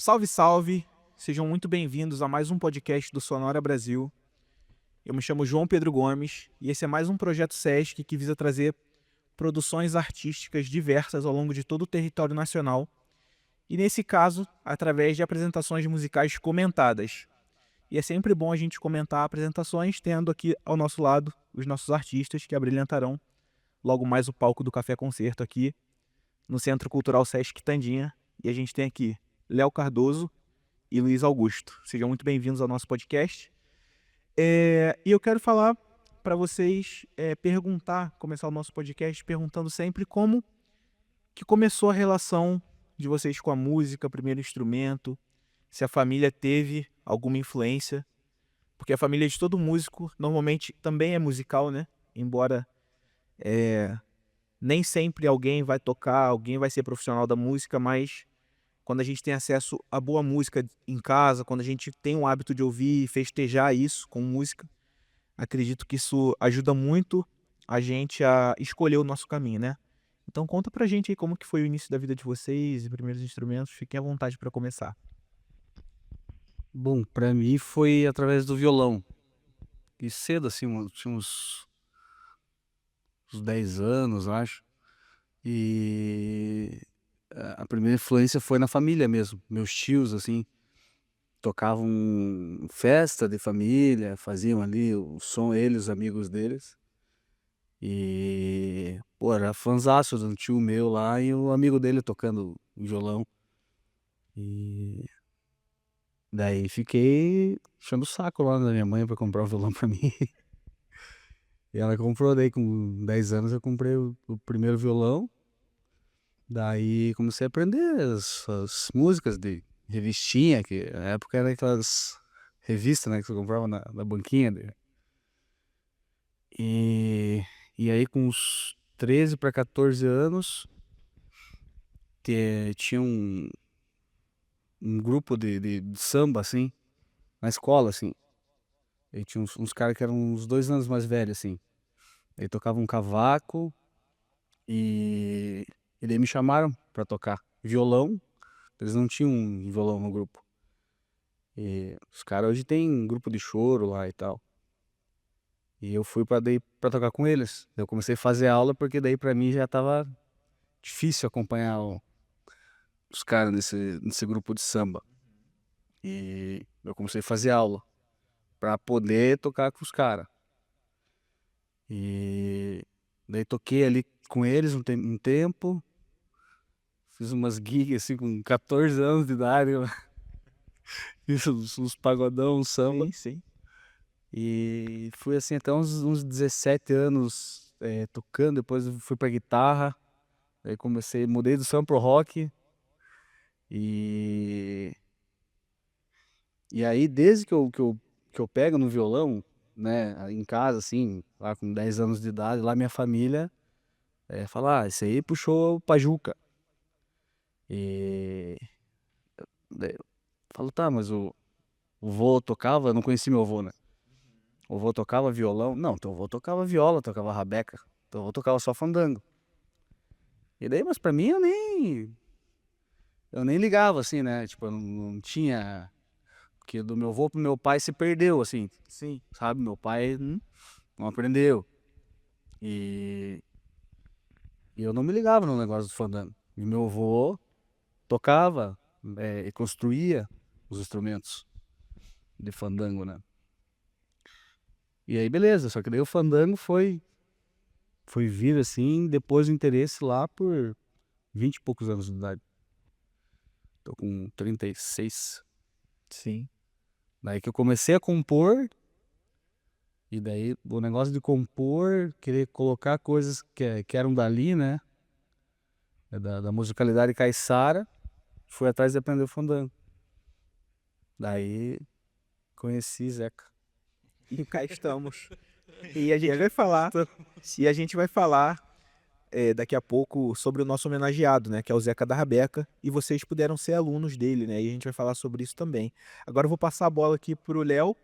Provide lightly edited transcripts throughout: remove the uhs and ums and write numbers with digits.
Salve, salve! Sejam muito bem-vindos a mais um podcast do Sonora Brasil. Eu me chamo João Pedro Gomes e esse é mais um projeto SESC que visa trazer produções artísticas diversas ao longo de todo o território nacional e, nesse caso, através de apresentações musicais comentadas. E é sempre bom a gente comentar apresentações, tendo aqui ao nosso lado os nossos artistas que abrilhantarão logo mais o palco do Café Concerto aqui no Centro Cultural Sesc Tandinha. E a gente tem aqui Léo Cardoso e Luiz Augusto. Sejam muito bem-vindos ao nosso podcast. E eu quero falar para vocês, começar o nosso podcast perguntando sempre como que começou a relação de vocês com a música, primeiro instrumento, se a família teve alguma influência, porque a família de todo músico normalmente também é musical, né? Embora nem sempre alguém vai tocar, alguém vai ser profissional da música, mas quando a gente tem acesso a boa música em casa, quando a gente tem o hábito de ouvir e festejar isso com música, acredito que isso ajuda muito a gente a escolher o nosso caminho, né? Então conta pra gente aí como que foi o início da vida de vocês e primeiros instrumentos, fiquem à vontade para começar. Bom, pra mim foi através do violão. E cedo, assim, tinha uns 10 anos, acho. E a primeira influência foi na família mesmo. Meus tios, assim, tocavam festa de família, faziam ali o som, eles, os amigos deles. E, pô, era fãzaço de um tio meu lá e o amigo dele tocando violão. E daí fiquei enchendo o saco lá da minha mãe pra comprar um violão pra mim. E ela comprou, daí com 10 anos eu comprei o primeiro violão. Daí comecei a aprender as músicas de revistinha, que na época era aquelas revistas, né, que você comprava na banquinha. E, e aí com uns 13 para 14 anos, tinha um grupo de samba, assim, na escola, assim. E tinha uns caras que eram uns 2 anos mais velhos, assim. Aí tocavam cavaco. E daí me chamaram pra tocar violão. Eles não tinham um violão no grupo. E os caras hoje tem grupo de choro lá e tal. E eu fui pra tocar com eles. Eu comecei a fazer aula porque daí pra mim já tava difícil acompanhar os caras nesse grupo de samba. E eu comecei a fazer aula pra poder tocar com os caras. E daí toquei ali com eles um tempo. Fiz umas gigs assim com 14 anos de idade. Fiz uns pagodão, uns samba. Sim, sim. E fui assim até uns 17 anos tocando. Depois eu fui pra guitarra. Aí comecei, mudei do samba pro rock. E, e aí, desde que eu pego no violão, né, em casa, assim, lá com 10 anos de idade, lá minha família fala: ah, esse aí puxou Pajuca. E daí eu falo: tá, mas o vô tocava, eu não conheci meu avô, né? O vô tocava violão? Não, teu vô tocava viola, tocava rabeca. Teu vô tocava só fandango. E daí, mas pra mim eu nem ligava, assim, né? Tipo, eu não tinha. Porque do meu avô pro meu pai se perdeu, assim, Sim. sabe? Meu pai não aprendeu. E, e eu não me ligava no negócio do fandango. E meu avô tocava e construía os instrumentos de fandango, né? E aí, beleza. Só que daí o fandango foi vir, assim, depois do interesse lá por 20 e poucos anos de idade. Tô com 36. Sim. Daí que eu comecei a compor, e daí o negócio de compor, querer colocar coisas que eram dali, né? Da musicalidade caiçara, fui atrás de aprender o fandango. Daí conheci Zeca. E cá estamos. E a gente vai falar, e a gente vai falar daqui a pouco sobre o nosso homenageado, né, que é o Zeca da Rabeca, e vocês puderam ser alunos dele, né, e a gente vai falar sobre isso também. Agora eu vou passar a bola aqui pro Léo,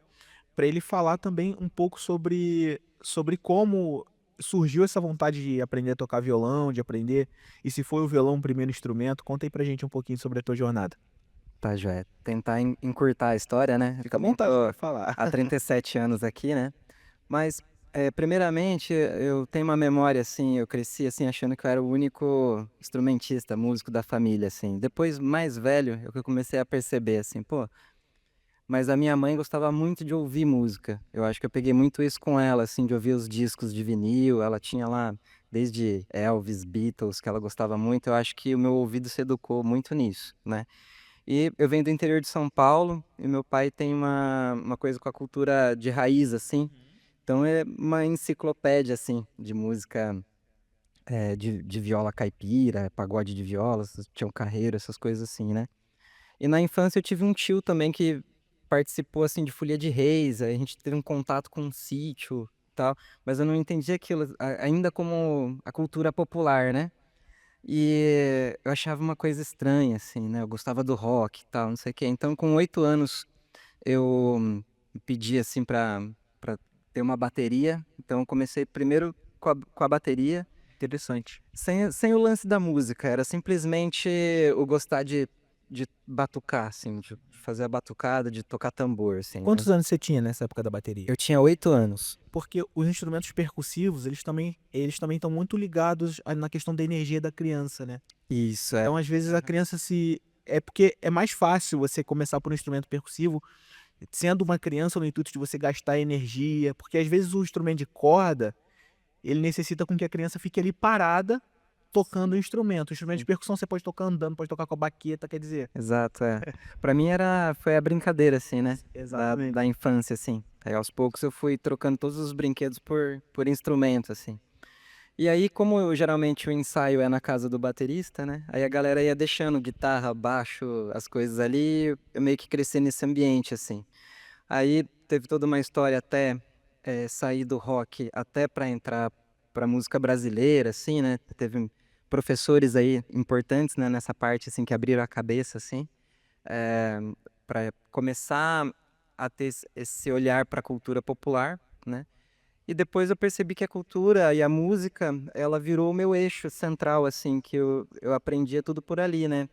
para ele falar também um pouco sobre como surgiu essa vontade de aprender a tocar violão, de aprender, e se foi o violão o primeiro instrumento. Conta aí pra gente um pouquinho sobre a tua jornada. Tá, joia. Tentar encurtar a história, né? Fica à Também vontade tô para falar. há 37 anos aqui, né? Mas, primeiramente, eu tenho uma memória, assim, eu cresci, assim, achando que eu era o único instrumentista, músico da família, assim. Depois, mais velho, eu que comecei a perceber, assim, pô, mas a minha mãe gostava muito de ouvir música. Eu acho que eu peguei muito isso com ela, assim, de ouvir os discos de vinil. Ela tinha lá, desde Elvis, Beatles, que ela gostava muito. Eu acho que o meu ouvido se educou muito nisso, né? E eu venho do interior de São Paulo e meu pai tem uma coisa com a cultura de raiz, assim. Então é uma enciclopédia, assim, de música, de viola caipira, pagode de viola, Tião Carreiro, essas coisas assim, né? E na infância eu tive um tio também que participou, assim, de folia de reis, aí a gente teve um contato com um sítio e tal, mas eu não entendia aquilo ainda como a cultura popular, né? E eu achava uma coisa estranha, assim, né? Eu gostava do rock e tal, não sei o quê. Então, com 8 anos, eu pedi, assim, pra ter uma bateria. Então, eu comecei primeiro com a bateria, Interessante. sem o lance da música. Era simplesmente o gostar de batucar, assim, de fazer a batucada, de tocar tambor, assim, né? Quantos anos você tinha nessa época da bateria? Eu tinha 8 anos. Porque os instrumentos percussivos, eles também estão muito ligados na questão da energia da criança, né? Isso, é. Então, às vezes, a criança se. É porque é mais fácil você começar por um instrumento percussivo, sendo uma criança, no intuito de você gastar energia, porque às vezes o instrumento de corda, ele necessita com que a criança fique ali parada, tocando o instrumento. O instrumento de percussão você pode tocar andando, pode tocar com a baqueta, quer dizer. Exato, é. Pra mim foi a brincadeira, assim, né? Exatamente. Da infância, assim. Aí aos poucos eu fui trocando todos os brinquedos por instrumento, assim. E aí, como geralmente o ensaio é na casa do baterista, né? Aí a galera ia deixando guitarra, baixo, as coisas ali, eu meio que cresci nesse ambiente, assim. Aí teve toda uma história até sair do rock, até pra entrar pra música brasileira, assim, né? Teve professores aí importantes, né, nessa parte, assim, que abriram a cabeça, assim, para começar a ter esse olhar para a cultura popular, né? E depois eu percebi que a cultura e a música, ela virou o meu eixo central, assim, que eu aprendia tudo por ali, né?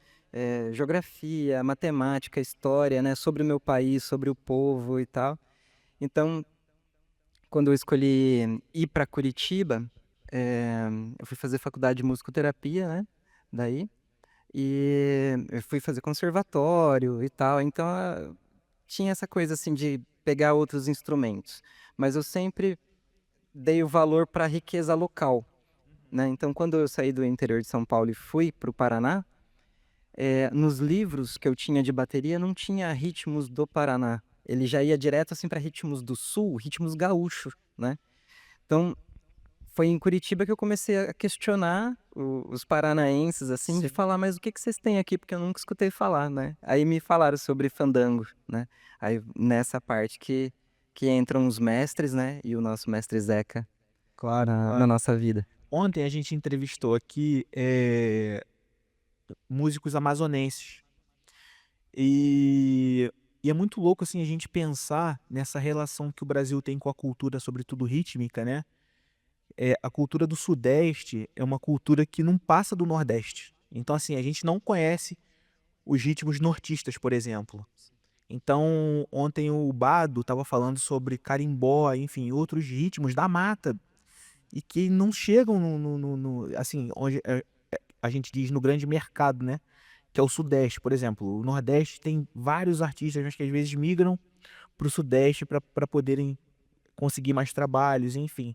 Geografia, matemática, história, né? Sobre o meu país, sobre o povo e tal. Então, quando eu escolhi ir para Curitiba, eu fui fazer faculdade de musicoterapia, né? Daí. E eu fui fazer conservatório e tal, então tinha essa coisa assim de pegar outros instrumentos, mas eu sempre dei o valor para a riqueza local, né? Então, quando eu saí do interior de São Paulo e fui para o Paraná, nos livros que eu tinha de bateria não tinha ritmos do Paraná. Ele já ia direto assim para ritmos do Sul, ritmos gaúchos, né? Então, foi em Curitiba que eu comecei a questionar os paranaenses, assim, de falar, mas o que que vocês têm aqui? Porque eu nunca escutei falar, né? Aí me falaram sobre fandango, né? Aí nessa parte que entram os mestres, né? E o nosso mestre Zeca Claro, na claro. nossa vida. Ontem a gente entrevistou aqui músicos amazonenses. E é muito louco assim a gente pensar nessa relação que o Brasil tem com a cultura, sobretudo rítmica, né? A cultura do Sudeste é uma cultura que não passa do Nordeste. Então, assim, a gente não conhece os ritmos nortistas, por exemplo. Então, ontem o Bado estava falando sobre carimbó, enfim, outros ritmos da mata e que não chegam assim, onde a gente diz no grande mercado, né? Que é o Sudeste, por exemplo. O Nordeste tem vários artistas, mas que às vezes migram para o Sudeste para poderem conseguir mais trabalhos, enfim.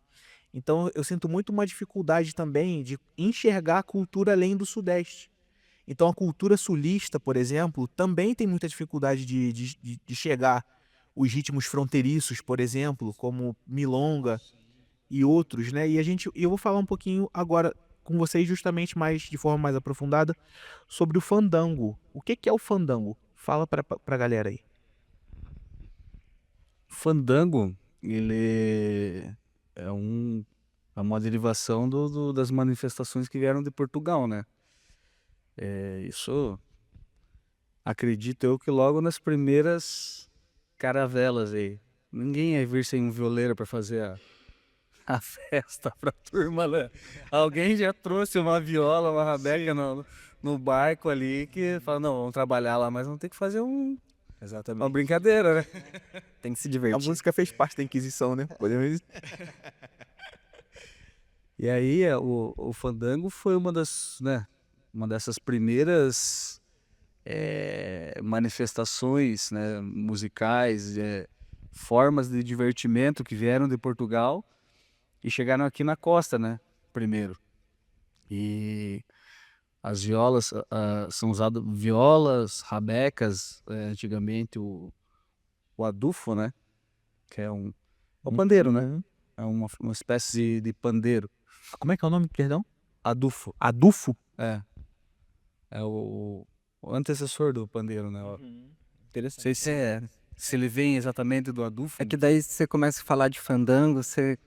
Então eu sinto muito uma dificuldade também de enxergar a cultura além do Sudeste. Então a cultura sulista, por exemplo, também tem muita dificuldade de chegar os ritmos fronteiriços, por exemplo, como milonga e outros, né? E eu vou falar um pouquinho agora com vocês justamente mais de forma mais aprofundada sobre o fandango. O que que é o fandango? Fala pra galera aí. Fandango, ele é uma derivação das manifestações que vieram de Portugal, né? Isso, acredito eu que logo nas primeiras caravelas aí. Ninguém ia vir sem um violeiro para fazer a festa pra turma, né? Alguém já trouxe uma viola, uma rabega no barco ali que fala, não, vamos trabalhar lá, mas vamos ter que fazer uma Exatamente. brincadeira, né? Tem que se A divertir. música fez parte da Inquisição, né? Podemos... E aí o fandango foi uma das, né, uma dessas primeiras manifestações, né, musicais, formas de divertimento que vieram de Portugal e chegaram aqui na costa, né, primeiro. E as violas são usadas violas, rabecas, antigamente o adufo, né, que é o pandeiro, né, Uhum. é uma espécie de pandeiro. Como é que é o nome, perdão? Adufo. Adufo? É o antecessor do pandeiro, né? Não Interessante. sei se ele vem exatamente do adufo. É que daí você começa a falar de fandango, você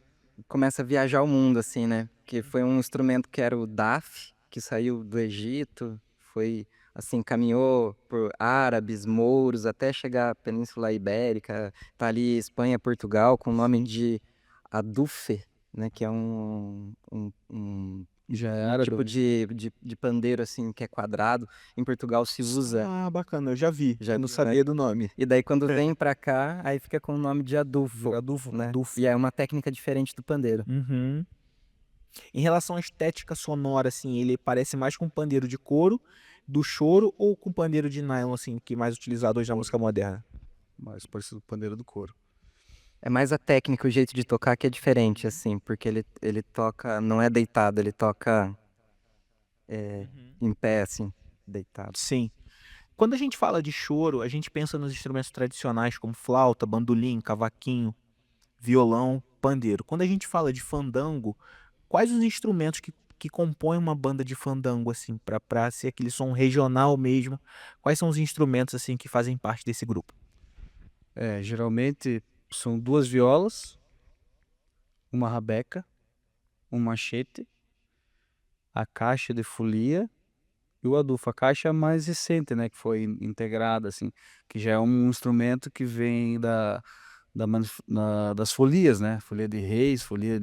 começa a viajar o mundo, assim, né? Porque foi um instrumento que era o daf, que saiu do Egito, foi, assim, caminhou por árabes, mouros, até chegar à Península Ibérica, tá ali Espanha, Portugal, com o nome de adufe, né? Que é Já um era tipo de pandeiro, assim, que é quadrado. Em Portugal se usa. Ah, bacana, eu já vi. Já Eu não viu, né? sabia do nome. E daí quando vem pra cá, aí fica com o nome de adufo, né? Adufo. E é uma técnica diferente do pandeiro. Uhum. Em relação à estética sonora, assim, ele parece mais com pandeiro de couro, do choro, ou com pandeiro de nylon, assim, que é mais utilizado hoje na música moderna? mais parecido com o pandeiro do couro. É mais a técnica, o jeito de tocar que é diferente, assim, porque ele toca, não é deitado, ele toca em pé, assim, deitado. Sim. Quando a gente fala de choro, a gente pensa nos instrumentos tradicionais como flauta, bandolim, cavaquinho, violão, pandeiro. Quando a gente fala de fandango, quais os instrumentos que compõem uma banda de fandango, assim, pra ser aquele som regional mesmo? Quais são os instrumentos, assim, que fazem parte desse grupo? Geralmente são 2 violas, uma rabeca, um machete, a caixa de folia e o adufo. A caixa mais recente, né, que foi integrada, assim, que já é um instrumento que vem das folias, né, folia de reis, folia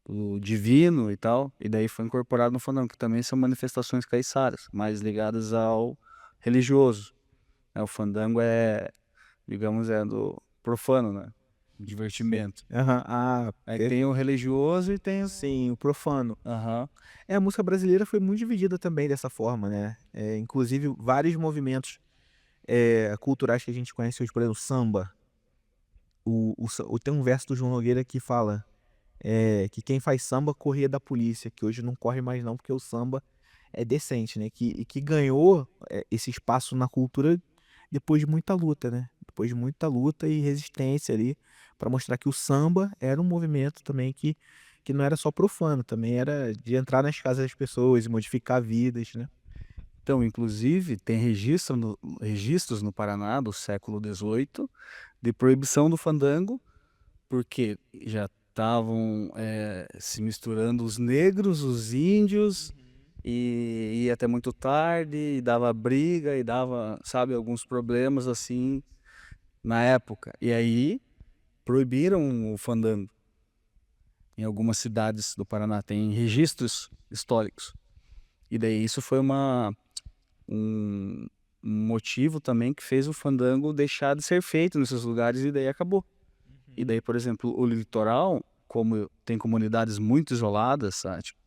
do divino e tal, e daí foi incorporado no fandango, que também são manifestações caiçaras, mais ligadas ao religioso. O fandango digamos, do profano, né, divertimento. Aham. Ah, Aí tem o religioso e tem sim, o profano. Aham. A música brasileira foi muito dividida também dessa forma, né? Inclusive, vários movimentos culturais que a gente conhece hoje, por exemplo, o samba. Tem um verso do João Nogueira que fala que quem faz samba corria da polícia, que hoje não corre mais não, porque o samba é decente, né? Que ganhou esse espaço na cultura depois de muita luta, né? Depois de muita luta e resistência ali, para mostrar que o samba era um movimento também que não era só profano, também era de entrar nas casas das pessoas e modificar vidas, né? Então, inclusive, tem registros no Paraná do século XVIII de proibição do fandango, porque já estavam se misturando os negros, os índios, e ia até muito tarde, e dava briga, e dava, sabe, alguns problemas assim na época. E aí proibiram o fandango. Em algumas cidades do Paraná tem registros históricos. E daí isso foi um motivo também que fez o fandango deixar de ser feito nesses lugares e daí acabou. E daí, por exemplo, o litoral, como tem comunidades muito isoladas, sabe? Tipo,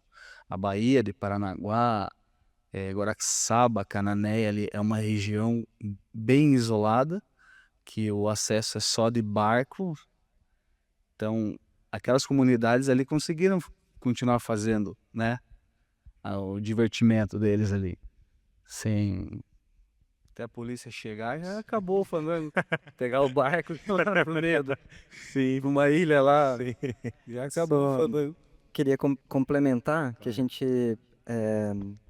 a Baía de Paranaguá, Guaraxaba, Cananéia, ali é uma região bem isolada, que o acesso é só de barco. Então, aquelas comunidades ali conseguiram continuar fazendo, né, o divertimento deles ali, sem até a polícia chegar, já acabou o fandango. Pegar o barco e lá pro medo. Sim. Uma ilha lá, já acabou o fandango. Queria complementar que a gente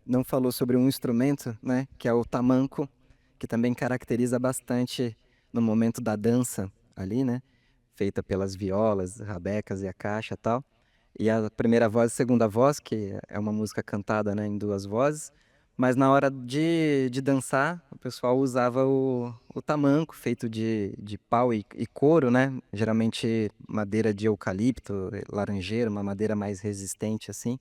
não falou sobre um instrumento, né? Que é o tamanco, que também caracteriza bastante no momento da dança ali, né? Feita pelas violas, rabecas e a caixa e tal. E a primeira voz e a segunda voz, que é uma música cantada, né, em 2 vozes. Mas na hora de dançar, o pessoal usava o tamanco, feito de pau e couro, né? Geralmente madeira de eucalipto, laranjeira, uma madeira mais resistente assim.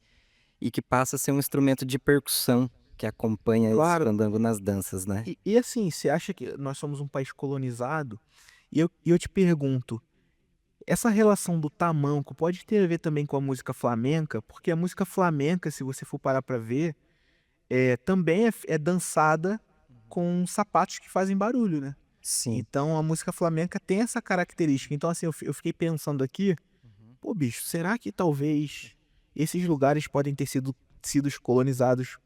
e que passa a ser um instrumento de percussão que acompanha esse Claro. fandango nas danças, né? E assim, você acha que nós somos um país colonizado? E eu te pergunto, essa relação do tamanco pode ter a ver também com a música flamenca? Porque a música flamenca, se você for parar pra ver, também é dançada com sapatos que fazem barulho, né? Sim. Então a música flamenca tem essa característica. Então, assim, eu fiquei pensando aqui, pô, bicho, será que talvez esses lugares podem ter sido colonizados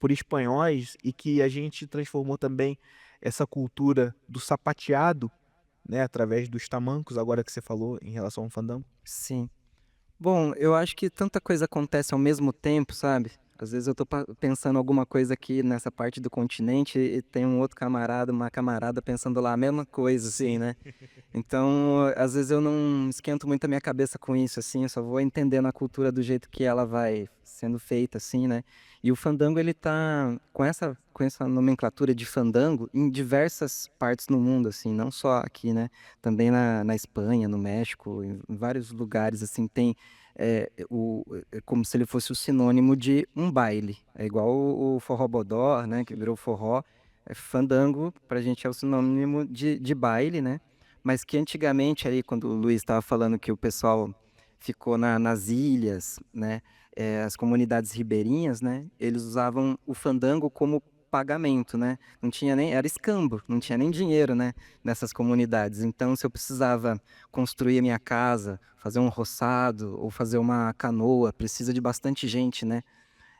por espanhóis e que a gente transformou também essa cultura do sapateado, né, através dos tamancos, agora que você falou em relação ao fandango? Sim. Bom, eu acho que tanta coisa acontece ao mesmo tempo, sabe? Às vezes eu tô pensando alguma coisa aqui nessa parte do continente e tem um outro camarada, uma camarada pensando lá a mesma coisa, assim, Sim. né? Então, às vezes eu não esquento muito a minha cabeça com isso, assim, eu só vou entendendo a cultura do jeito que ela vai sendo feita, assim, né? E o fandango, ele tá com essa nomenclatura de fandango em diversas partes no mundo, assim, não só aqui, né? Também na Espanha, no México, em vários lugares, assim, tem como se ele fosse o sinônimo de um baile. É igual o forró-bodó, né? Que virou forró. Fandango, pra gente, é o sinônimo de baile, né? Mas que antigamente, aí, quando o Luiz estava falando que o pessoal ficou nas ilhas, né? As comunidades ribeirinhas, né? Eles usavam o fandango como pagamento, né? Não tinha nem, era escambo, não tinha nem dinheiro, né? Nessas comunidades. Então, se eu precisava construir a minha casa, fazer um roçado ou fazer uma canoa, precisa de bastante gente, né?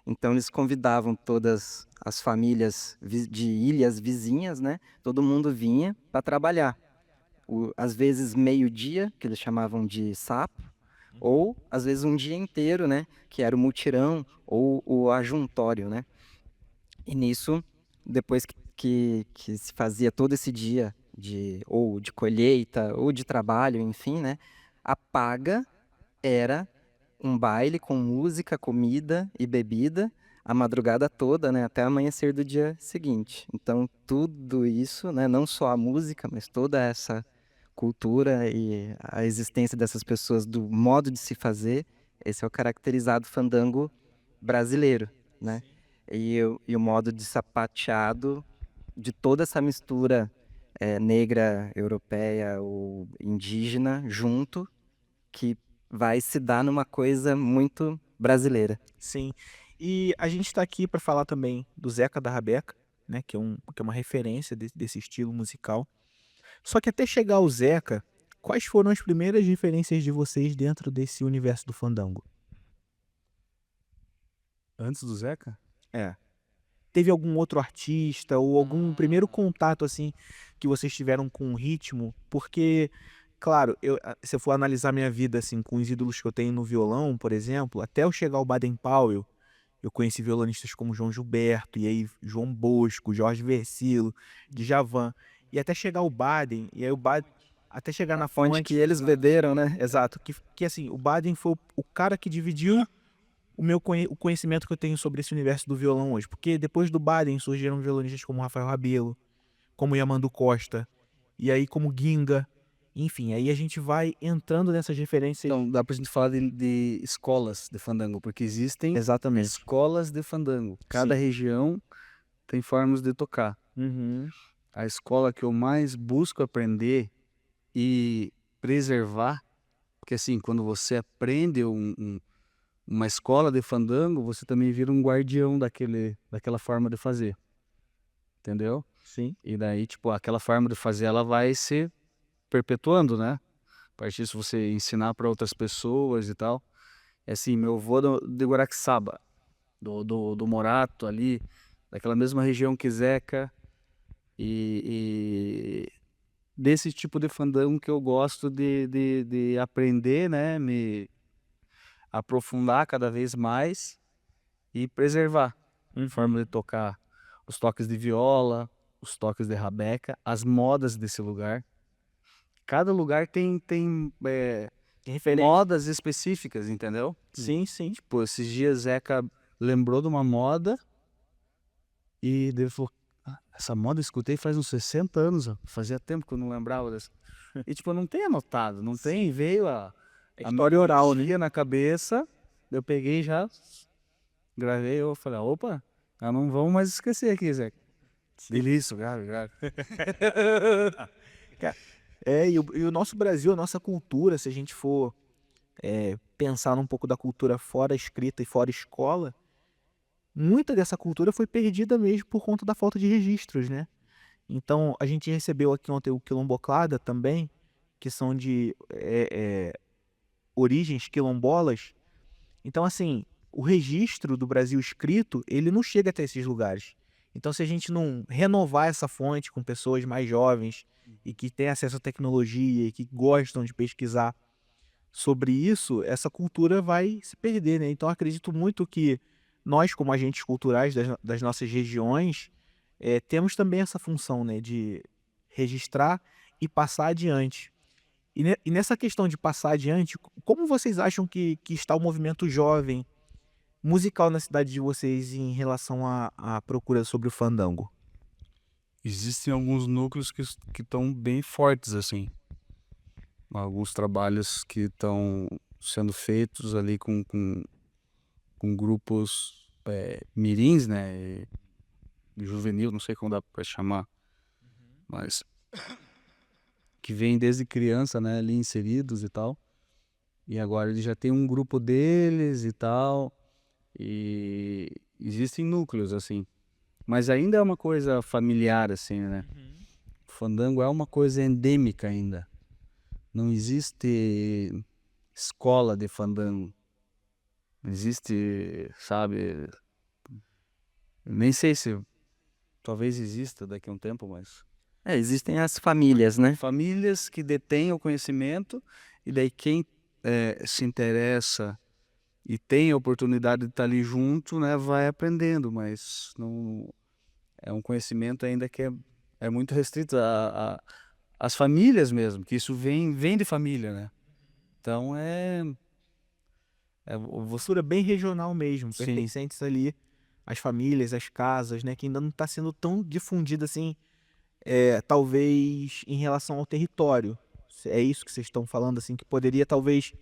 Então eles convidavam todas as famílias de ilhas vizinhas, né? Todo mundo vinha para trabalhar. Às vezes meio-dia, que eles chamavam de sapo, ou às vezes um dia inteiro, né? Que era o mutirão ou o ajuntório, né? E nisso, depois que se fazia todo esse dia ou de colheita ou de trabalho, enfim, né? A paga era um baile com música, comida e bebida a madrugada toda, né, até amanhecer do dia seguinte. Então, tudo isso, né, não só a música, mas toda essa cultura e a existência dessas pessoas, do modo de se fazer, esse é o caracterizado fandango brasileiro, né? E o modo de sapateado de toda essa mistura negra, europeia ou indígena junto, que vai se dar numa coisa muito brasileira. Sim. E a gente está aqui para falar também do Zeca da Rabeca, né, que é uma referência desse estilo musical. Só que até chegar ao Zeca, quais foram as primeiras referências de vocês dentro desse universo do fandango? Antes do Zeca? É. Teve algum outro artista ou algum primeiro contato assim que vocês tiveram com o ritmo? Porque, claro, se eu for analisar minha vida assim com os ídolos que eu tenho no violão, por exemplo, até eu chegar ao Baden Powell, eu conheci violonistas como João Gilberto, e aí João Bosco, Jorge Versilo, Djavan, e até chegar ao Baden, e aí o Baden, até chegar A na fonte que fonte, eles beberam, né? exato, que assim, o Baden foi o cara que dividiu o conhecimento que eu tenho sobre esse universo do violão hoje, porque depois do Baden surgiram violonistas como Rafael Rabelo, como Yamandu Costa, e aí como Ginga, enfim, aí a gente vai entrando nessas referências. Então, dá pra gente falar de escolas de fandango, porque existem Exatamente. escolas de fandango. Cada Sim. região tem formas de tocar. Uhum. A escola que eu mais busco aprender e preservar, porque assim, quando você aprende uma escola de fandango, você também vira um guardião daquela forma de fazer, entendeu? Sim. E daí, tipo, aquela forma de fazer, ela vai se perpetuando, né? A partir disso, você ensinar para outras pessoas e tal. É assim, meu avô de Guaraxaba, do Morato ali, daquela mesma região que Zeca, e desse tipo de fandango que eu gosto de aprender, né? Me aprofundar cada vez mais e preservar a forma de tocar os toques de viola, os toques de rabeca, as modas desse lugar. Cada lugar tem Referência. modas específicas, entendeu? Sim, sim. Tipo, esses dias Zeca lembrou de uma moda e ele falou: "Ah, essa moda eu escutei faz uns 60 anos, ó. Fazia tempo que eu não lembrava dessa." E tipo, eu não tenho anotado, não tem, veio a História oral, né? melodia na cabeça, eu peguei e já gravei, eu falei, opa, não vamos mais esquecer aqui, Zé. Delícia, grave. E o nosso Brasil, a nossa cultura, se a gente for pensar num pouco da cultura fora escrita e fora escola, muita dessa cultura foi perdida mesmo por conta da falta de registros, né? Então, a gente recebeu aqui ontem o Quilomboclada também, que são de origens quilombolas. Então, assim, o registro do Brasil escrito, ele não chega até esses lugares. Então, se a gente não renovar essa fonte com pessoas mais jovens e que têm acesso à tecnologia e que gostam de pesquisar sobre isso, essa cultura vai se perder, né? Então, eu acredito muito que nós, como agentes culturais das nossas regiões, temos também essa função, né, de registrar e passar adiante. E nessa questão de passar adiante, como vocês acham que está o movimento jovem musical na cidade de vocês em relação à procura sobre o fandango? Existem alguns núcleos que estão bem fortes, assim. Alguns trabalhos que estão sendo feitos ali com grupos mirins, né? E juvenil, não sei como dá para chamar, mas Que vem desde criança, né, ali inseridos e tal. E agora ele já tem um grupo deles e tal. E existem núcleos, assim. Mas ainda é uma coisa familiar, assim, né? O fandango é uma coisa endêmica ainda. Não existe escola de fandango. Não existe, sabe? Nem sei se talvez exista daqui a um tempo, mas Existem as famílias, né? famílias que detêm o conhecimento e daí quem se interessa e tem a oportunidade de estar ali junto, né, vai aprendendo, mas não é um conhecimento ainda que é muito restrito às famílias mesmo, que isso vem de família, né? Então você Cultura bem regional mesmo, Sim. pertencentes ali às famílias, às casas, né? Que ainda não está sendo tão difundida assim, talvez em relação ao território. É isso que vocês estão falando, assim, que poderia talvez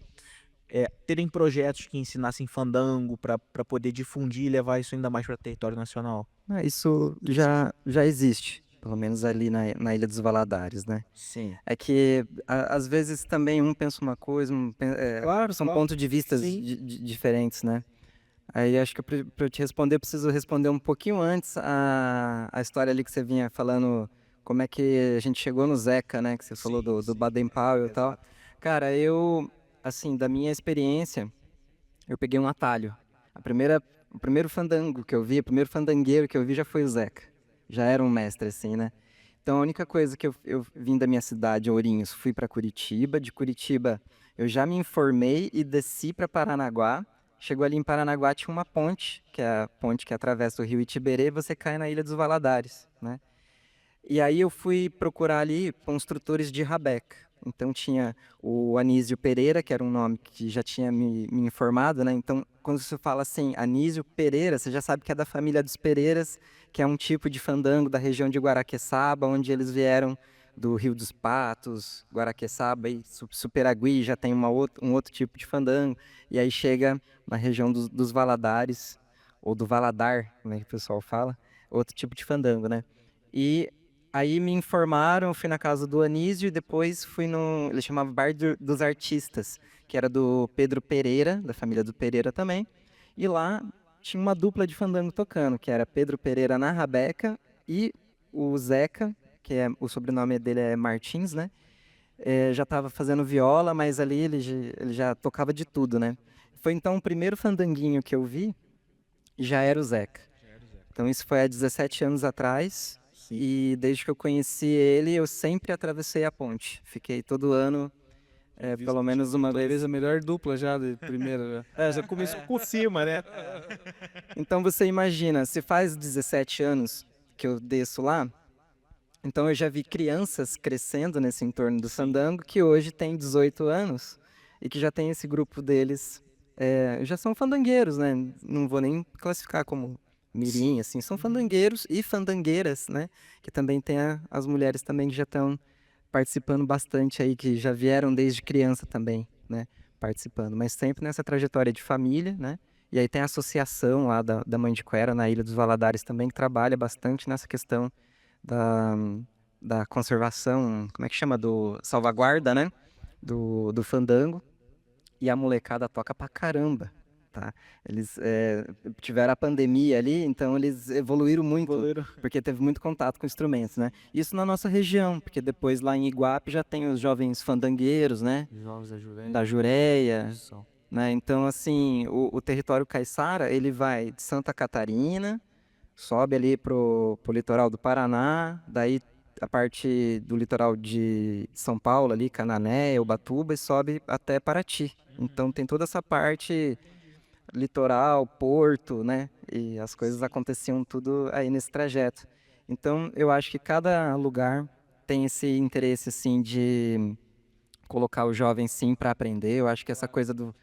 terem projetos que ensinassem fandango para poder difundir e levar isso ainda mais para território nacional. Isso já existe, pelo menos ali na Ilha dos Valadares, né? Sim. É que às vezes também um pensa uma coisa, Claro, são claro. pontos de vista Sim. diferentes, né? Aí acho que para eu te responder, eu preciso responder um pouquinho antes a história ali que você vinha falando, como é que a gente chegou no Zeca, né? Que você falou do Baden Powell e tal. Cara, assim, da minha experiência, eu peguei um atalho. O primeiro fandango que eu vi, o primeiro fandangueiro que eu vi já foi o Zeca. Já era um mestre, assim, né? Então a única coisa que eu vim da minha cidade, Ourinhos, fui para Curitiba. De Curitiba eu já me informei e desci para Paranaguá. Chegou ali em Paranaguá, tinha uma ponte, que é a ponte que atravessa o rio Itiberê, e você cai na Ilha dos Valadares, né? E aí eu fui procurar ali construtores de rabeca. Então tinha o Anísio Pereira, que era um nome que já tinha me informado, né? Então, quando você fala assim, Anísio Pereira, você já sabe que é da família dos Pereiras, que é um tipo de fandango da região de Guaraqueçaba, onde eles vieram do Rio dos Patos, Guaraqueçaba e Superagui já tem um outro tipo de fandango. E aí chega na região dos Valadares, ou do Valadar, como é que o pessoal fala, outro tipo de fandango, né? E aí me informaram, fui na casa do Anísio e depois fui no. Ele chamava Bar dos Artistas, que era do Pedro Pereira, da família do Pereira também. E lá tinha uma dupla de fandango tocando, que era Pedro Pereira na rabeca e o Zeca, o sobrenome dele é Martins, né? Já estava fazendo viola, mas ali ele já tocava de tudo, né? Foi então o primeiro fandanguinho que eu vi, já era o Zeca. Então isso foi há 17 anos atrás. E desde que eu conheci ele, eu sempre atravessei a ponte. Fiquei todo ano, pelo menos uma talvez vez. a melhor dupla já de primeira. Já começou por cima, né? Então você imagina, se faz 17 anos que eu desço lá, então eu já vi crianças crescendo nesse entorno do fandango que hoje tem 18 anos e que já tem esse grupo deles, já são fandangueiros, né? Não vou nem classificar como mirim, assim, são fandangueiros e fandangueiras, né? Que também tem as mulheres também que já estão participando bastante aí, que já vieram desde criança também, né? Participando, mas sempre nessa trajetória de família, né? E aí tem a associação lá da Mandiquera, na Ilha dos Valadares também, que trabalha bastante nessa questão da, da conservação, como é que chama? Do salvaguarda, né? Do fandango. E a molecada toca pra caramba, tá? Eles tiveram a pandemia ali, então eles evoluíram muito, porque teve muito contato com instrumentos, né? Isso na nossa região, porque depois lá em Iguape já tem os jovens fandangueiros, né? Jovens da Juventude. Da Jureia, né? Então, assim, o território caiçara, ele vai de Santa Catarina, sobe ali pro litoral do Paraná, daí a parte do litoral de São Paulo ali, Canané, Ubatuba, e sobe até Paraty. Então tem toda essa parte litoral, porto, né? E as coisas aconteciam tudo aí nesse trajeto. Então eu acho que cada lugar tem esse interesse assim de colocar o jovem sim para aprender. Eu acho que essa coisa do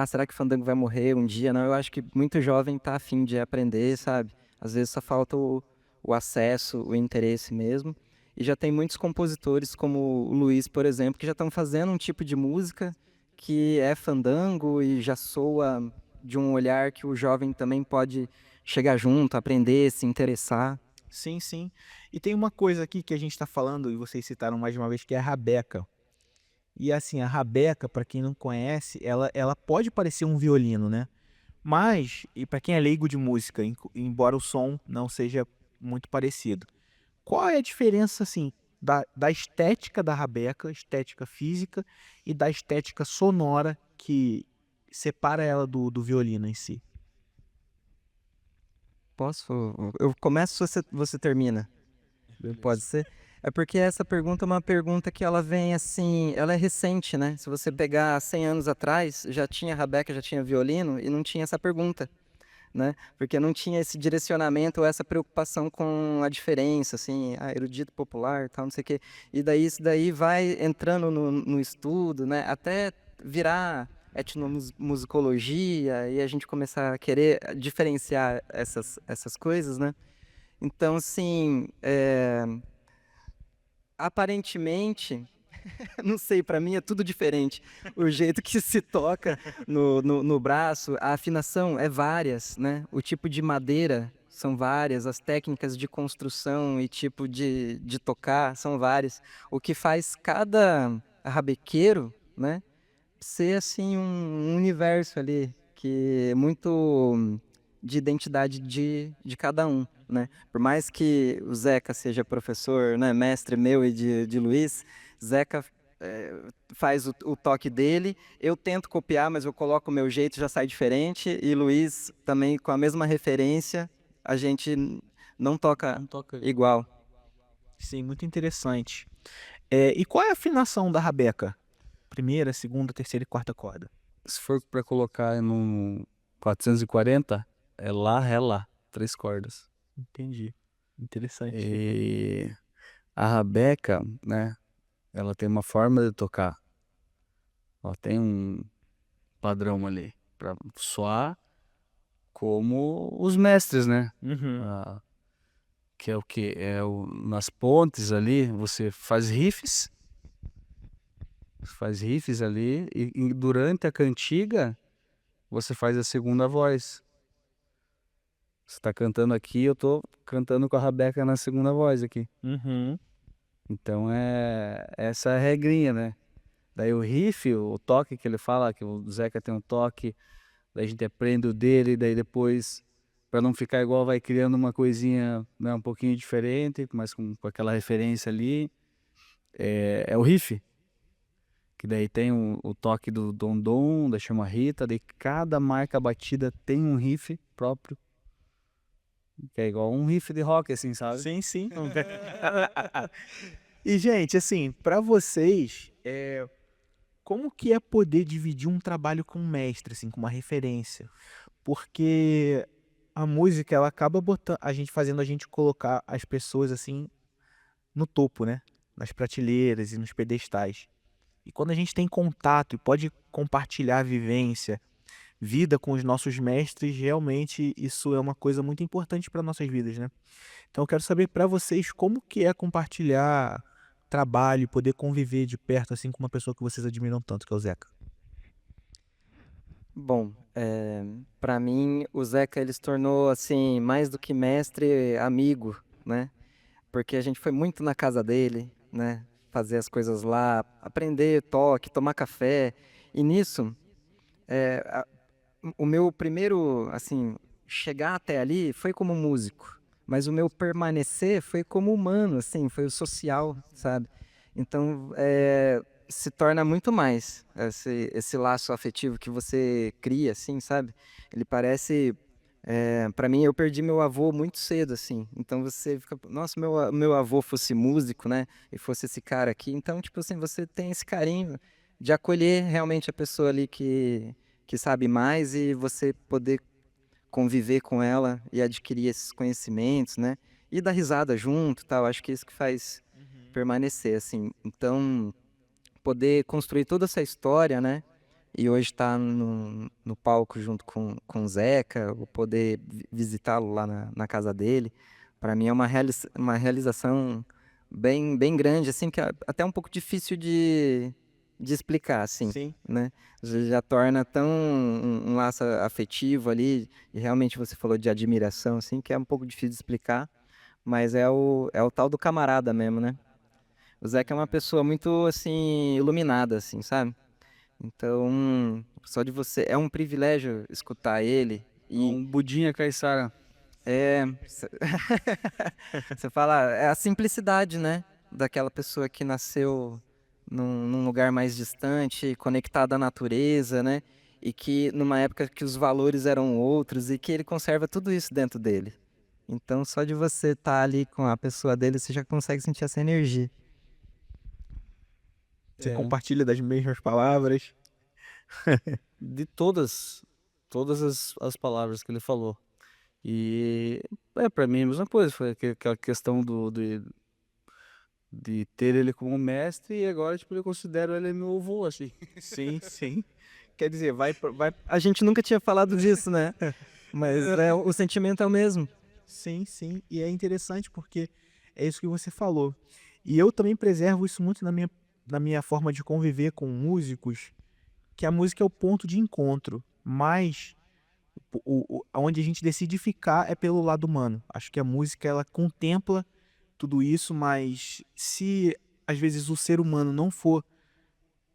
será que o fandango vai morrer um dia? Não, eu acho que muito jovem tá a fim de aprender, sabe? Às vezes só falta o acesso, o interesse mesmo. E já tem muitos compositores, como o Luiz, por exemplo, que já estão fazendo um tipo de música que é fandango e já soa de um olhar que o jovem também pode chegar junto, aprender, se interessar. Sim, sim. E tem uma coisa aqui que a gente está falando, e vocês citaram mais de uma vez, que é a rabeca. E assim, a rabeca, para quem não conhece, ela pode parecer um violino, né? Mas, e para quem é leigo de música, embora o som não seja muito parecido, qual é a diferença, assim, da estética da rabeca, estética física, e da estética sonora que separa ela do violino em si? Posso? Eu começo, você termina. Pode ser? É porque essa pergunta é uma pergunta que ela vem assim, ela é recente, né? Se você pegar 100 anos atrás, já tinha rabeca, já tinha violino e não tinha essa pergunta, né? Porque não tinha esse direcionamento ou essa preocupação com a diferença, assim, erudito popular, tal, não sei o quê. E daí isso daí vai entrando no estudo, né? Até virar etnomusicologia e a gente começar a querer diferenciar essas coisas, né? Então, assim, aparentemente, não sei, para mim é tudo diferente. O jeito que se toca no braço, a afinação é várias, né? O tipo de madeira são várias, as técnicas de construção e tipo de tocar são várias. O que faz cada rabequeiro, né, ser assim um universo ali, que é muito de identidade de cada um, né? Por mais que o Zeca seja professor, né, mestre meu e de Luiz, Zeca faz o toque dele, eu tento copiar, mas eu coloco o meu jeito, já sai diferente, e Luiz também com a mesma referência, a gente não toca igual. Sim, muito interessante. E qual é a afinação da rabeca? Primeira, segunda, terceira e quarta corda. Se for para colocar num 440, é lá, ré, lá. 3 cordas. Entendi. Interessante. E a rabeca, né? Ela tem uma forma de tocar. Ela tem um padrão ali para soar como os mestres, né? Uhum. Que é o que? Nas pontes ali, você faz riffs ali, e durante a cantiga, você faz a segunda voz. Você tá cantando aqui, eu tô cantando com a rabeca na segunda voz aqui. Uhum. Então essa é a regrinha, né? Daí o riff, o toque que ele fala, que o Zeca tem um toque, daí a gente aprende o dele, daí depois, para não ficar igual, vai criando uma coisinha, né, um pouquinho diferente, mas com aquela referência ali. É o riff, que daí tem o toque do Dom, da Chama Rita, daí cada marca batida tem um riff próprio, que é igual um riff de rock, assim, sabe? Sim, sim. E, gente, assim, para vocês, como que é poder dividir um trabalho com um mestre, assim, com uma referência? Porque a música, ela acaba fazendo a gente colocar as pessoas, assim, no topo, né? Nas prateleiras e nos pedestais. E quando a gente tem contato e pode compartilhar a vivência, vida com os nossos mestres, realmente isso é uma coisa muito importante para nossas vidas, né? Então eu quero saber para vocês como que é compartilhar trabalho, poder conviver de perto assim com uma pessoa que vocês admiram tanto, que é o Zeca. Bom, para mim o Zeca ele se tornou assim mais do que mestre, amigo, né? Porque a gente foi muito na casa dele, né? Fazer as coisas lá, aprender toque, tomar café. E nisso, é, a- o meu primeiro, assim, chegar até ali foi como músico, mas o meu permanecer foi como humano, assim, foi o social, sabe? Então, se torna muito mais esse laço afetivo que você cria, assim, sabe? Ele parece, para mim, eu perdi meu avô muito cedo, assim. Então você fica, nossa, meu avô fosse músico, né? E fosse esse cara aqui. Então, tipo assim, você tem esse carinho de acolher realmente a pessoa ali que sabe mais e você poder conviver com ela e adquirir esses conhecimentos, né? E dar risada junto, tal. Acho que é isso que faz permanecer, assim. Então, poder construir toda essa história, né? E hoje estar no palco junto com o Zeca, vou poder visitá-lo lá na casa dele, para mim é uma realização bem grande, assim, que é até um pouco difícil de explicar, assim, Sim. né? Já torna tão um laço afetivo ali, e realmente você falou de admiração, assim, que é um pouco difícil de explicar, mas é o tal do camarada mesmo, né? O Zeca é uma pessoa muito, assim, iluminada, assim, sabe? Então, só de você. É um privilégio escutar ele. É E um budinha caiçara. é. Você fala, é a simplicidade, né? Daquela pessoa que nasceu num lugar mais distante, conectada à natureza, né? E que numa época que os valores eram outros e que ele conserva tudo isso dentro dele. Então, só de você estar ali com a pessoa dele, você já consegue sentir essa energia. Você É. compartilha das mesmas palavras. De todas as palavras que ele falou. E para mim a mesma coisa, foi aquela questão de ter ele como mestre e agora tipo, eu considero ele meu avô, assim. Sim, sim. Quer dizer, vai. A gente nunca tinha falado disso, né? Mas o sentimento é o mesmo. Sim, sim. E é interessante porque é isso que você falou. E eu também preservo isso muito na minha forma de conviver com músicos, que a música é o ponto de encontro, mas onde a gente decide ficar é pelo lado humano. Acho que a música ela contempla tudo isso, mas se às vezes o ser humano não for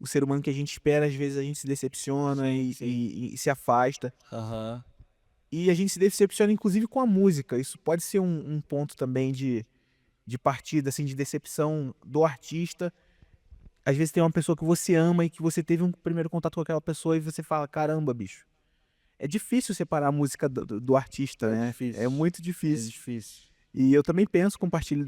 o ser humano que a gente espera, às vezes a gente se decepciona Sim, e, sim. e se afasta. Aham. E a gente se decepciona inclusive com a música. Isso pode ser um ponto também de partida, assim, de decepção do artista. Às vezes tem uma pessoa que você ama e que você teve um primeiro contato com aquela pessoa e você fala, caramba, bicho. É difícil separar a música do artista, É né? É difícil. muito É difícil. difícil. E eu também penso, compartilho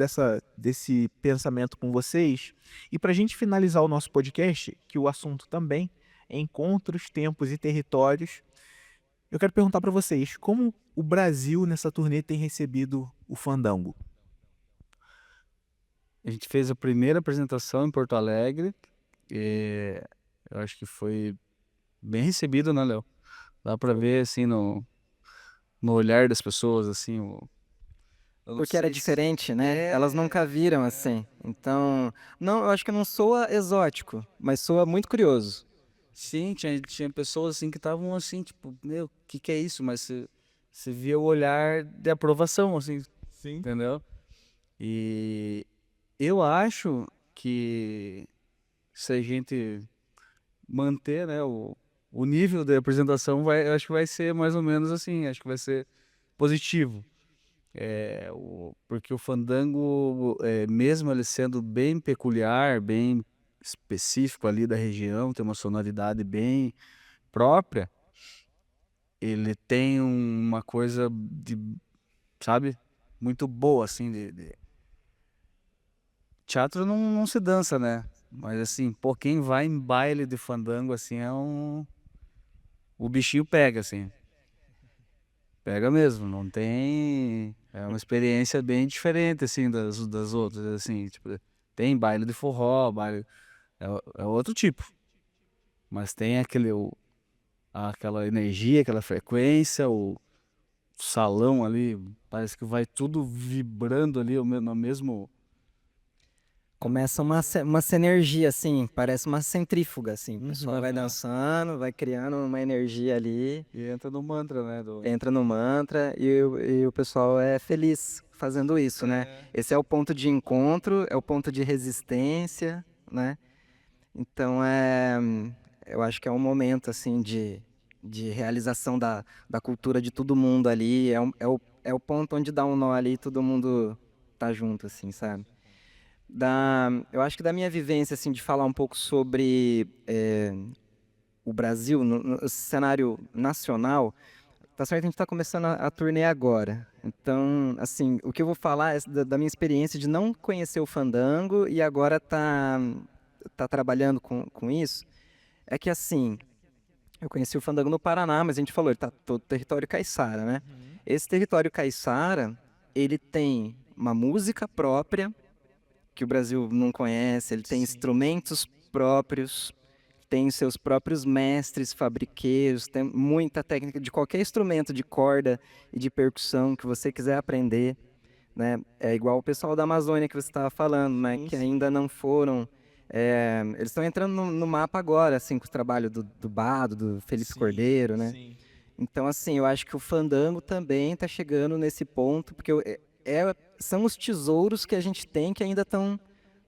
desse pensamento com vocês. E para a gente finalizar o nosso podcast, que o assunto também é encontros, tempos e territórios, eu quero perguntar para vocês como o Brasil nessa turnê tem recebido o fandango. A gente fez a primeira apresentação em Porto Alegre e eu acho que foi bem recebido, né, Léo? Dá pra ver assim no olhar das pessoas, assim, eu não Porque era sei se diferente, né? Elas nunca viram assim. Então, não, eu acho que não soa exótico, mas soa muito curioso. sim, tinha pessoas assim que estavam assim, tipo, meu, o que que é isso? Mas você via o olhar de aprovação, assim, Sim. entendeu? E eu acho que se a gente manter, né, o nível de apresentação, eu acho que vai ser mais ou menos assim, acho que vai ser positivo. Porque o fandango, mesmo ele sendo bem peculiar, bem específico ali da região, tem uma sonoridade bem própria, ele tem uma coisa de, sabe, muito boa, assim, teatro não se dança, né? Mas assim, pô, quem vai em baile de fandango, assim, o bichinho pega, assim. Pega mesmo, não tem. É uma experiência bem diferente, assim, das outras, assim, tipo, tem baile de forró, baile. É outro tipo. Mas tem aquela energia, aquela frequência, o salão ali, parece que vai tudo vibrando ali no mesmo. Começa uma sinergia, assim, parece uma centrífuga, assim. O pessoal vai dançando, vai criando uma energia ali, E entra no mantra, né? entra no mantra e o pessoal é feliz fazendo isso, né? Esse é o ponto de encontro, é o ponto de resistência, né? Então, eu acho que é um momento, assim, de realização da cultura de todo mundo ali. É o ponto onde dá um nó ali e todo mundo tá junto, assim, sabe? Eu acho que da minha vivência, assim, de falar um pouco sobre o Brasil, no cenário nacional, tá certo, a gente tá começando a turnê agora. Então, assim, o que eu vou falar é da minha experiência de não conhecer o fandango e agora tá trabalhando com isso, é que, assim, eu conheci o fandango no Paraná, mas a gente falou, ele tá todo território caiçara, né? Esse território caiçara, ele tem uma música própria, que o Brasil não conhece, ele tem instrumentos próprios, tem seus próprios mestres fabriqueiros, tem muita técnica de qualquer instrumento de corda e de percussão que você quiser aprender, né? É igual o pessoal da Amazônia que você estava falando, né? Que ainda não foram. Eles estão entrando no mapa agora, assim, com o trabalho do Bado, do Felipe Cordeiro, né? Então, assim, eu acho que o fandango também está chegando nesse ponto, porque são os tesouros que a gente tem que ainda estão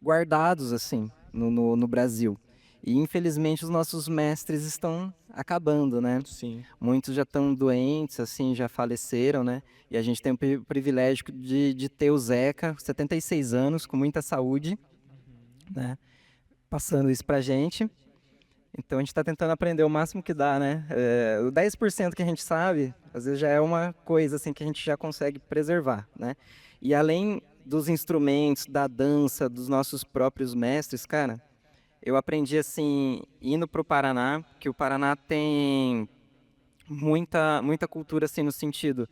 guardados, assim, no Brasil. E, infelizmente, os nossos mestres estão acabando, né? Sim. Muitos já estão doentes, assim, já faleceram, né? E a gente tem o privilégio de ter o Zeca, 76 anos, com muita saúde, né? Passando isso pra gente. Então a gente está tentando aprender o máximo que dá, né? O 10% que a gente sabe, às vezes já é uma coisa assim que a gente já consegue preservar, né? E além dos instrumentos, da dança, dos nossos próprios mestres, cara, eu aprendi assim, indo pro Paraná, que o Paraná tem muita cultura assim no sentido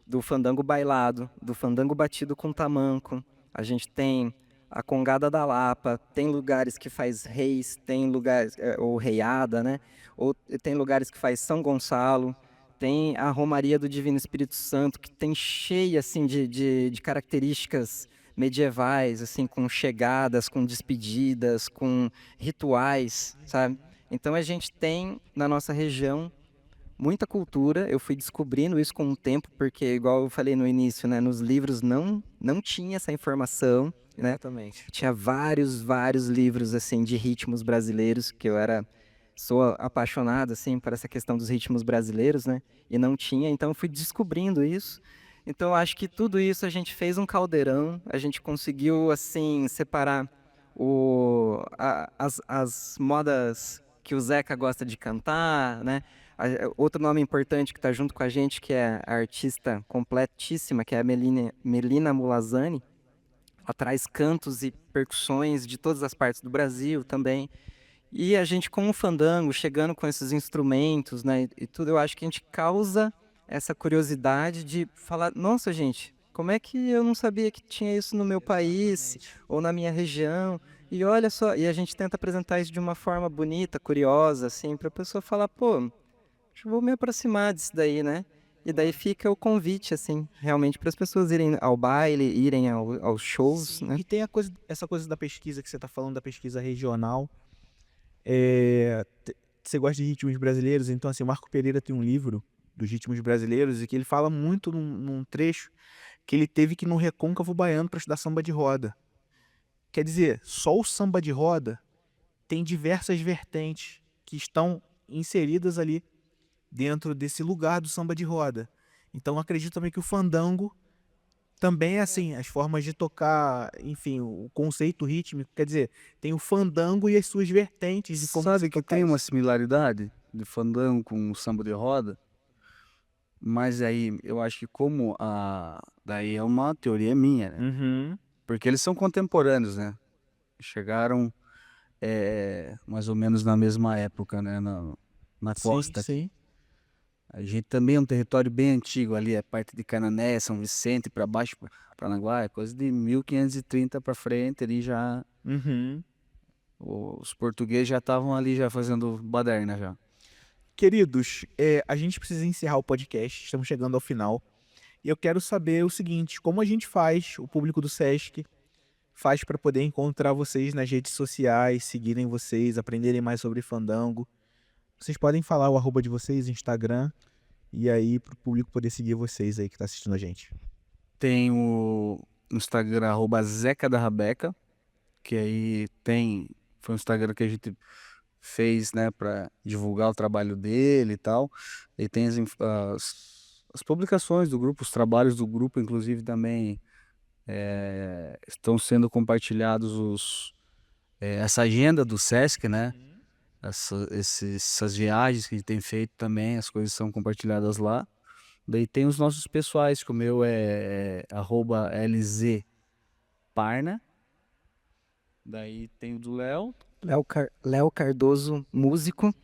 do fandango bailado, do fandango batido com tamanco. A gente tem a Congada da Lapa, tem lugares que faz reis, tem lugares, ou reiada, né? Ou tem lugares que faz São Gonçalo, tem a Romaria do Divino Espírito Santo, que tem cheia, assim, de características medievais, assim, com chegadas, com despedidas, com rituais, sabe? Então a gente tem na nossa região muita cultura. Eu fui descobrindo isso com o tempo, porque, igual eu falei no início, né, nos livros não tinha essa informação, né? Exatamente. Tinha vários livros assim de ritmos brasileiros que sou apaixonado assim por essa questão dos ritmos brasileiros, né? E não tinha, então eu fui descobrindo isso. Então eu acho que tudo isso a gente fez um caldeirão, a gente conseguiu assim separar as modas que o Zeca gosta de cantar, né? Outro nome importante que está junto com a gente, que é a artista completíssima, que é a Melina Mulazani. Ela traz cantos e percussões de todas as partes do Brasil também. E a gente, com o fandango, chegando com esses instrumentos, né, e tudo, eu acho que a gente causa essa curiosidade de falar, nossa, gente, como é que eu não sabia que tinha isso no meu país ou na minha região? E olha só, e a gente tenta apresentar isso de uma forma bonita, curiosa, assim, para a pessoa falar, pô, acho que eu vou me aproximar disso daí, né? E daí fica o convite, assim, realmente para as pessoas irem ao baile, irem aos shows, Sim. né? E tem essa coisa da pesquisa que você está falando, da pesquisa regional. Você gosta de ritmos brasileiros, então assim, o Marco Pereira tem um livro dos ritmos brasileiros e que ele fala muito num trecho que ele teve que ir no Recôncavo Baiano para estudar samba de roda. Quer dizer, só o samba de roda tem diversas vertentes que estão inseridas ali dentro desse lugar do samba de roda. Então acredito também que o fandango também é assim, as formas de tocar, enfim, o conceito rítmico, quer dizer, tem o fandango e as suas vertentes de como Sabe você que tocar tem uma isso. similaridade de fandango com o samba de roda, mas aí eu acho que daí é uma teoria minha, né? Uhum. Porque eles são contemporâneos, né? Chegaram mais ou menos na mesma época, né? Na Sim, costa aqui. sim. A gente também é um território bem antigo ali, a parte de Canané, São Vicente para baixo, Paranaguá, é coisa de 1530 para frente, ali já Uhum. os portugueses já estavam ali já fazendo baderna já. Queridos, a gente precisa encerrar o podcast, estamos chegando ao final. E eu quero saber o seguinte, como a gente faz, o público do Sesc, faz para poder encontrar vocês nas redes sociais, seguirem vocês, aprenderem mais sobre fandango. Vocês podem falar o arroba de vocês, Instagram, e aí pro público poder seguir vocês aí que tá assistindo a gente. Tem o Instagram, @Zeca da Rabeca, que aí foi um Instagram que a gente fez, né, para divulgar o trabalho dele e tal. E tem as publicações do grupo, os trabalhos do grupo, inclusive também estão sendo compartilhados essa agenda do Sesc, né? Essas viagens que a gente tem feito também, as coisas são compartilhadas lá. Daí tem os nossos pessoais, que o meu é @LZParna. Daí tem o do Léo. Léo Cardoso, músico.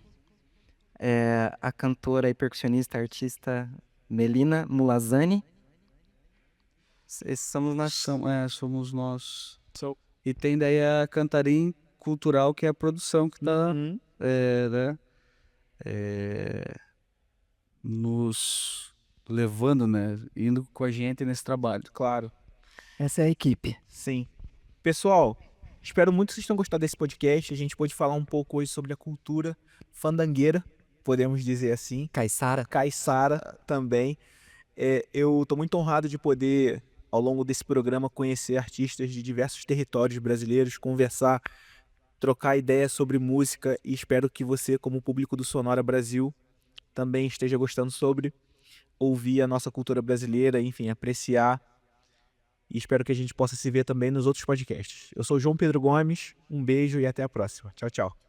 A cantora e percussionista, artista Melina Mulazani. Esses somos nós. Somos nós. E tem daí a Cantarim Cultural, que é a produção que tá, né, nos levando, né, indo com a gente nesse trabalho. Claro. Essa é a equipe. Sim. Pessoal, espero muito que vocês tenham gostado desse podcast. A gente pôde falar um pouco hoje sobre a cultura fandangueira, podemos dizer assim. Caiçara. Caiçara também. Eu estou muito honrado de poder, ao longo desse programa, conhecer artistas de diversos territórios brasileiros, conversar, trocar ideias sobre música, e espero que você, como público do Sonora Brasil, também esteja gostando sobre ouvir a nossa cultura brasileira, enfim, apreciar. E espero que a gente possa se ver também nos outros podcasts. Eu sou o João Pedro Gomes, um beijo e até a próxima. Tchau, tchau.